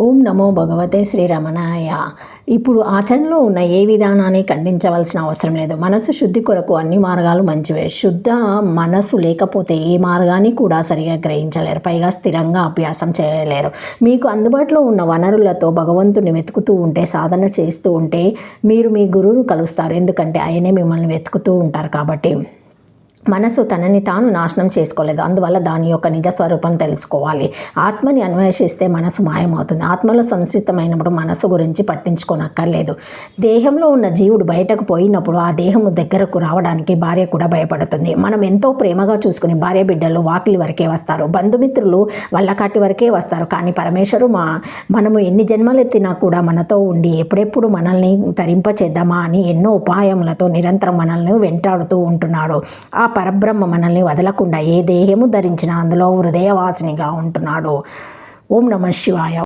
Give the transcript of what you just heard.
ఓం నమో భగవతే శ్రీరమణాయ. ఇప్పుడు ఆచరణలో ఉన్న ఏ విధానాన్ని ఖండించవలసిన అవసరం లేదు. మనసు శుద్ధి కొరకు అన్ని మార్గాలు మంచివే. శుద్ధ మనసు లేకపోతే ఏ మార్గాన్ని కూడా సరిగా గ్రహించలేరు, పైగా స్థిరంగా అభ్యాసం చేయలేరు. మీకు అందుబాటులో ఉన్న వనరులతో భగవంతుని వెతుకుతూ ఉంటే, సాధన చేస్తూ ఉంటే మీరు మీ గురువును కలుస్తారు. ఎందుకంటే ఆయనే మిమ్మల్ని వెతుకుతూ ఉంటారు కాబట్టి. మనసు తనని తాను నాశనం చేసుకోలేదు, అందువల్ల దాని యొక్క నిజ స్వరూపం తెలుసుకోవాలి. ఆత్మని అన్వేషిస్తే మనసు మాయమవుతుంది. ఆత్మలో సంసిద్ధమైనప్పుడు మనసు గురించి పట్టించుకోనక్కర్లేదు. దేహంలో ఉన్న జీవుడు బయటకు పోయినప్పుడు ఆ దేహము దగ్గరకు రావడానికి భార్య కూడా భయపడుతుంది. మనం ఎంతో ప్రేమగా చూసుకుని భార్య బిడ్డలు వాకిలి వరకే వస్తారు, బంధుమిత్రులు వాళ్ళ కాటి వరకే వస్తారు. కానీ పరమేశ్వరు మనము ఎన్ని జన్మలెత్తినా కూడా మనతో ఉండి ఎప్పుడెప్పుడు మనల్ని తరింపచేద్దామా అని ఎన్నో ఉపాయములతో నిరంతరం మనల్ని వెంటాడుతూ ఉంటున్నాడు. ఆ పరబ్రహ్మ మనల్ని వదలకుండా ఏ దేహము ధరించినా అందులో హృదయవాసినిగా ఉంటున్నాడు. ఓం నమః శివాయ.